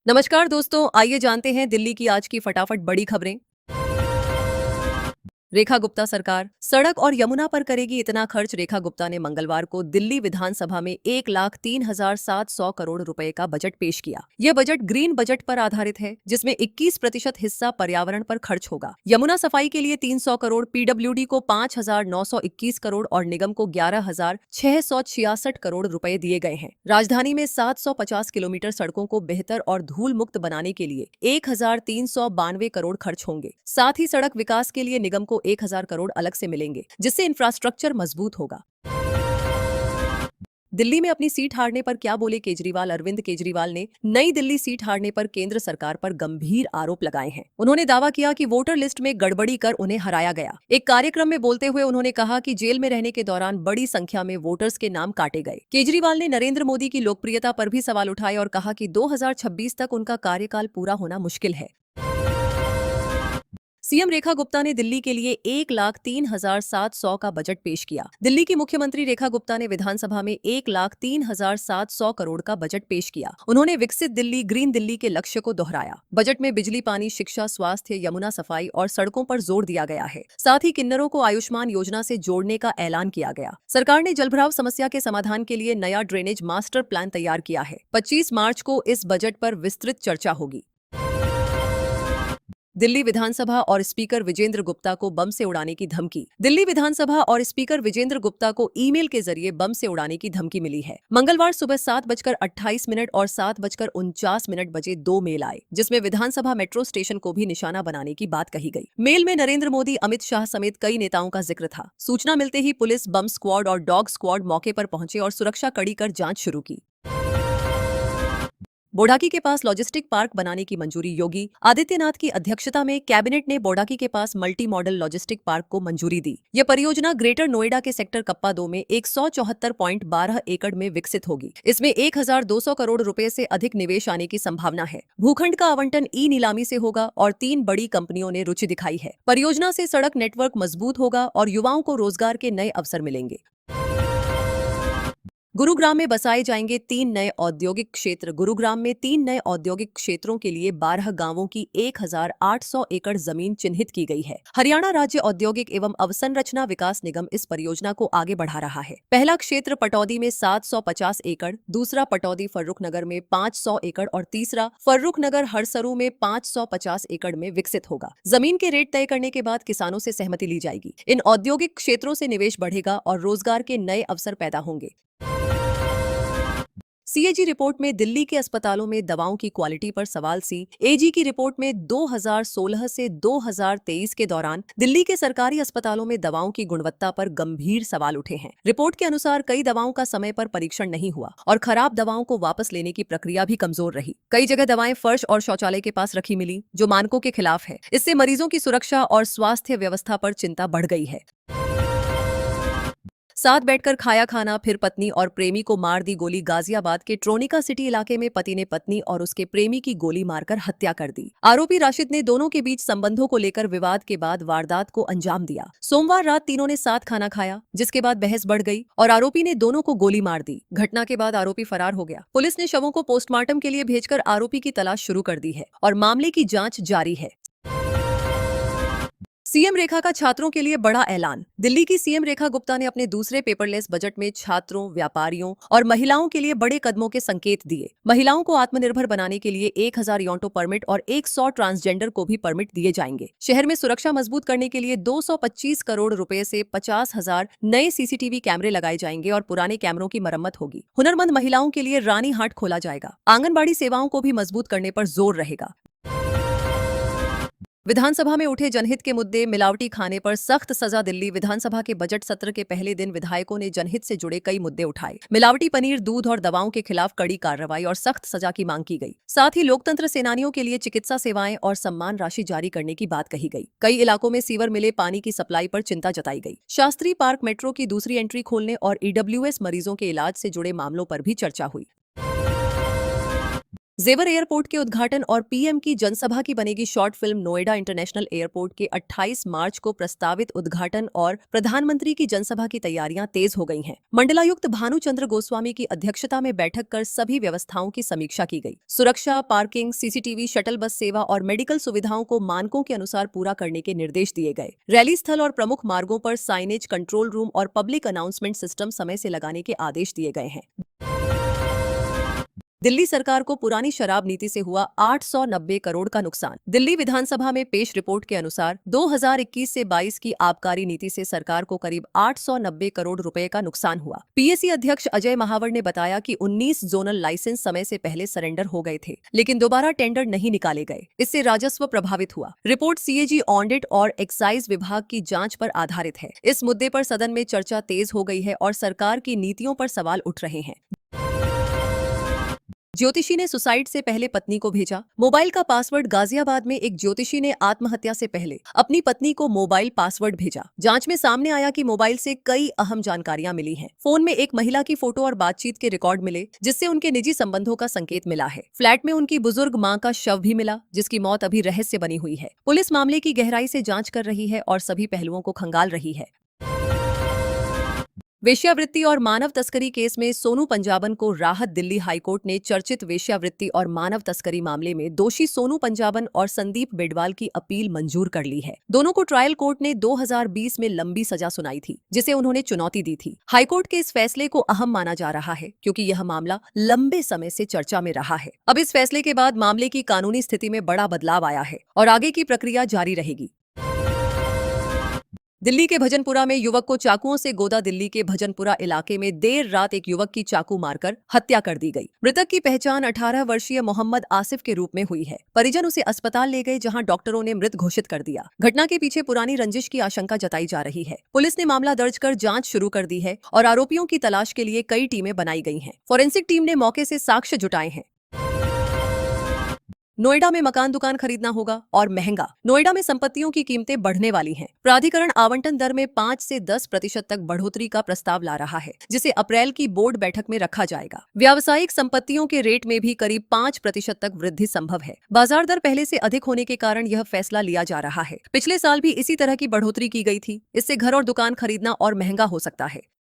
नमस्कार दोस्तों, आइए जानते हैं दिल्ली की आज की फटाफट बड़ी खबरें। रेखा गुप्ता सरकार सड़क और यमुना पर करेगी इतना खर्च। रेखा गुप्ता ने मंगलवार को दिल्ली विधानसभा में 1,03,700 करोड़ रुपए का बजट पेश किया। यह बजट ग्रीन बजट पर आधारित है, जिसमें 21% हिस्सा पर्यावरण पर खर्च होगा। यमुना सफाई के लिए 300 करोड़, पीडब्ल्यूडी को 5,921 करोड़ और निगम को 11,666 करोड़ रुपए दिए गए हैं। राजधानी में 750 किलोमीटर सड़कों को बेहतर और धूल मुक्त बनाने के लिए 1,392 करोड़ खर्च होंगे। साथ ही सड़क विकास के लिए निगम को 1,000 करोड़ अलग से मिलेंगे, जिससे इंफ्रास्ट्रक्चर मजबूत होगा। दिल्ली में अपनी सीट हारने पर क्या बोले केजरीवाल? अरविंद केजरीवाल ने नई दिल्ली सीट हारने पर केंद्र सरकार पर गंभीर आरोप लगाए हैं। उन्होंने दावा किया कि वोटर लिस्ट में गड़बड़ी कर उन्हें हराया गया। एक कार्यक्रम में बोलते हुए उन्होंने कहा कि जेल में रहने के दौरान बड़ी संख्या में वोटर्स के नाम काटे गए। केजरीवाल ने नरेंद्र मोदी की लोकप्रियता पर भी सवाल उठाए और कहा कि 2026 तक उनका कार्यकाल पूरा होना मुश्किल है। सीएम रेखा गुप्ता ने दिल्ली के लिए 1,03,700 का बजट पेश किया। दिल्ली की मुख्यमंत्री रेखा गुप्ता ने विधानसभा में 1,03,700 करोड़ का बजट पेश किया। उन्होंने विकसित दिल्ली, ग्रीन दिल्ली के लक्ष्य को दोहराया। बजट में बिजली, पानी, शिक्षा, स्वास्थ्य, यमुना सफाई और सड़कों पर जोर दिया गया है। साथ ही किन्नरों को आयुष्मान योजना से जोड़ने का ऐलान किया गया। सरकार ने जलभराव समस्या के समाधान के लिए नया ड्रेनेज मास्टर प्लान तैयार किया है। 25 मार्च को इस बजट पर विस्तृत चर्चा होगी। दिल्ली विधानसभा और स्पीकर विजेंद्र गुप्ता को बम से उड़ाने की धमकी। दिल्ली विधानसभा और स्पीकर विजेंद्र गुप्ता को ईमेल के जरिए बम से उड़ाने की धमकी मिली है। मंगलवार सुबह 7:28 और 7:49 बजे 2 मेल आए, जिसमें विधानसभा मेट्रो स्टेशन को भी निशाना बनाने की बात कही गई। मेल में नरेंद्र मोदी, अमित शाह समेत कई नेताओं का जिक्र था। सूचना मिलते ही पुलिस, बम स्क्वाड और डॉग स्क्वाड मौके पर पहुंचे और सुरक्षा कड़ी कर जांच शुरू की। बोडाकी के पास लॉजिस्टिक पार्क बनाने की मंजूरी। योगी आदित्यनाथ की अध्यक्षता में कैबिनेट ने बोडाकी के पास मल्टी मॉडल लॉजिस्टिक पार्क को मंजूरी दी। यह परियोजना ग्रेटर नोएडा के सेक्टर कप्पा 2 में 174.12 एकड़ में विकसित होगी। इसमें 1,200 करोड़ रुपए से अधिक निवेश आने की संभावना है। भूखंड का आवंटन ई नीलामी से होगा और 3 बड़ी कंपनियों ने रुचि दिखाई है। परियोजना से सड़क नेटवर्क मजबूत होगा और युवाओं को रोजगार के नए अवसर मिलेंगे। गुरुग्राम में बसाए जाएंगे 3 नए औद्योगिक क्षेत्र। गुरुग्राम में 3 नए औद्योगिक क्षेत्रों के लिए 12 गांवों की 1,800 एकड़ जमीन चिन्हित की गई है। हरियाणा राज्य औद्योगिक एवं अवसंरचना विकास निगम इस परियोजना को आगे बढ़ा रहा है। पहला क्षेत्र पटौदी में 750 एकड़, दूसरा पटौदी फर्रुखनगर में 500 एकड़ और तीसरा फर्रुखनगर हरसरू में 550 एकड़ में विकसित होगा। जमीन के रेट तय करने के बाद किसानों से सहमति ली जाएगी। इन औद्योगिक क्षेत्रों से निवेश बढ़ेगा और रोजगार के नए अवसर पैदा होंगे। सीएजी रिपोर्ट में दिल्ली के अस्पतालों में दवाओं की क्वालिटी पर सवाल। सीएजी की रिपोर्ट में 2016 से 2023 के दौरान दिल्ली के सरकारी अस्पतालों में दवाओं की गुणवत्ता पर गंभीर सवाल उठे हैं। रिपोर्ट के अनुसार कई दवाओं का समय पर परीक्षण नहीं हुआ और खराब दवाओं को वापस लेने की प्रक्रिया भी कमजोर रही। कई जगह दवाएं फर्श और शौचालय के पास रखी मिली, जो मानकों के खिलाफ है। इससे मरीजों की सुरक्षा और स्वास्थ्य व्यवस्था पर चिंता बढ़ गई है। साथ बैठकर खाया खाना, फिर पत्नी और प्रेमी को मार दी गोली। गाजियाबाद के ट्रोनिका सिटी इलाके में पति ने पत्नी और उसके प्रेमी की गोली मारकर हत्या कर दी। आरोपी राशिद ने दोनों के बीच संबंधों को लेकर विवाद के बाद वारदात को अंजाम दिया। सोमवार रात तीनों ने साथ खाना खाया, जिसके बाद बहस बढ़ गई और आरोपी ने दोनों को गोली मार दी। घटना के बाद आरोपी फरार हो गया। पुलिस ने शवों को पोस्टमार्टम के लिए भेजकर आरोपी की तलाश शुरू कर दी है और मामले की जांच जारी है। सीएम रेखा का छात्रों के लिए बड़ा ऐलान। दिल्ली की सीएम रेखा गुप्ता ने अपने दूसरे पेपरलेस बजट में छात्रों, व्यापारियों और महिलाओं के लिए बड़े कदमों के संकेत दिए। महिलाओं को आत्मनिर्भर बनाने के लिए 1,000 योंटो परमिट और 100 ट्रांसजेंडर को भी परमिट दिए जाएंगे। शहर में सुरक्षा मजबूत करने के लिए 225 करोड़ रुपए से 50,000 नए सीसीटीवी कैमरे लगाए जाएंगे और पुराने कैमरों की मरम्मत होगी। हुनरमंद महिलाओं के लिए रानी हाट खोला जाएगा। आंगनबाड़ी सेवाओं को भी मजबूत करने पर जोर रहेगा। विधानसभा में उठे जनहित के मुद्दे। मिलावटी खाने पर सख्त सजा। दिल्ली विधानसभा के बजट सत्र के पहले दिन विधायकों ने जनहित से जुड़े कई मुद्दे उठाए। मिलावटी पनीर, दूध और दवाओं के खिलाफ कड़ी कार्रवाई और सख्त सजा की मांग की गई। साथ ही लोकतंत्र सेनानियों के लिए चिकित्सा सेवाएं और सम्मान राशि जारी करने की बात कही गई। कई इलाकों में सीवर मिले पानी की सप्लाई पर चिंता जताई गई। शास्त्री पार्क मेट्रो की दूसरी एंट्री खोलने और ईडब्ल्यूएस मरीजों के इलाज से जुड़े मामलों पर भी चर्चा हुई। जेवर एयरपोर्ट के उद्घाटन और पीएम की जनसभा की बनेगी short film. Noida international airport के 28 मार्च को प्रस्तावित उद्घाटन और प्रधानमंत्री की जनसभा की तैयारियां तेज हो गई हैं। मंडलायुक्त भानुचंद्र गोस्वामी की अध्यक्षता में बैठक कर सभी व्यवस्थाओं की समीक्षा की गई। सुरक्षा, पार्किंग, सीसीटीवी, शटल बस सेवा और मेडिकल सुविधाओं को मानकों के अनुसार पूरा करने के निर्देश दिए गए। रैली स्थल और प्रमुख मार्गों पर साइनेज, कंट्रोल रूम और पब्लिक अनाउंसमेंट सिस्टम समय से लगाने के आदेश दिए गए हैं। दिल्ली सरकार को पुरानी शराब नीति से हुआ 890 करोड़ का नुकसान। दिल्ली विधानसभा में पेश रिपोर्ट के अनुसार 2021 से 22 की आबकारी नीति से सरकार को करीब 890 करोड़ रुपए का नुकसान हुआ। पीएसी अध्यक्ष अजय महावर ने बताया कि 19 जोनल लाइसेंस समय से पहले सरेंडर हो गए थे, लेकिन दोबारा टेंडर नहीं निकाले गए। इससे राजस्व प्रभावित हुआ। रिपोर्ट सीएजी ऑडिट और एक्साइज विभाग की जाँच पर आधारित है। इस मुद्दे पर सदन में चर्चा तेज हो गई है और सरकार की नीतियों पर सवाल उठ रहे हैं। ज्योतिषी ने सुसाइड से पहले पत्नी को भेजा मोबाइल का पासवर्ड। गाजियाबाद में एक ज्योतिषी ने आत्महत्या से पहले अपनी पत्नी को मोबाइल पासवर्ड भेजा। जांच में सामने आया कि मोबाइल से कई अहम जानकारियां मिली हैं। फोन में एक महिला की फोटो और बातचीत के रिकॉर्ड मिले, जिससे उनके निजी संबंधों का संकेत मिला है। फ्लैट में उनकी बुजुर्ग मां का शव भी मिला, जिसकी मौत अभी रहस्य बनी हुई है। पुलिस मामले की गहराई से जाँच कर रही है और सभी पहलुओं को खंगाल रही है। वेश्यावृत्ति और मानव तस्करी केस में सोनू पंजाबन को राहत। दिल्ली हाईकोर्ट ने चर्चित वेश्यावृत्ति और मानव तस्करी मामले में दोषी सोनू पंजाबन और संदीप बेडवाल की अपील मंजूर कर ली है। दोनों को ट्रायल कोर्ट ने 2020 में लंबी सजा सुनाई थी, जिसे उन्होंने चुनौती दी थी। हाईकोर्ट के इस फैसले को अहम माना जा रहा है, क्योंकि यह मामला लंबे समय से चर्चा में रहा है। अब इस फैसले के बाद मामले की कानूनी स्थिति में बड़ा बदलाव आया है और आगे की प्रक्रिया जारी रहेगी। दिल्ली के भजनपुरा में युवक को चाकुओं से गोदा। दिल्ली के भजनपुरा इलाके में देर रात एक युवक की चाकू मारकर हत्या कर दी गई। मृतक की पहचान 18 वर्षीय मोहम्मद आसिफ के रूप में हुई है। परिजन उसे अस्पताल ले गए, जहां डॉक्टरों ने मृत घोषित कर दिया। घटना के पीछे पुरानी रंजिश की आशंका जताई जा रही है। पुलिस ने मामला दर्ज कर जांच शुरू कर दी है और आरोपियों की तलाश के लिए कई टीमें बनाई गई हैं। फोरेंसिक टीम ने मौके से साक्ष्य जुटाए हैं। नोएडा में मकान दुकान खरीदना होगा और महंगा। नोएडा में संपत्तियों की कीमतें बढ़ने वाली हैं। प्राधिकरण आवंटन दर में 5 से 10% तक बढ़ोतरी का प्रस्ताव ला रहा है, जिसे अप्रैल की बोर्ड बैठक में रखा जाएगा। व्यावसायिक संपत्तियों के रेट में भी करीब 5% तक वृद्धि संभव है। बाजार दर पहले से अधिक होने के कारण यह फैसला लिया जा रहा है। पिछले साल भी इसी तरह की बढ़ोतरी की गई थी। इससे घर और दुकान खरीदना और महंगा हो सकता है।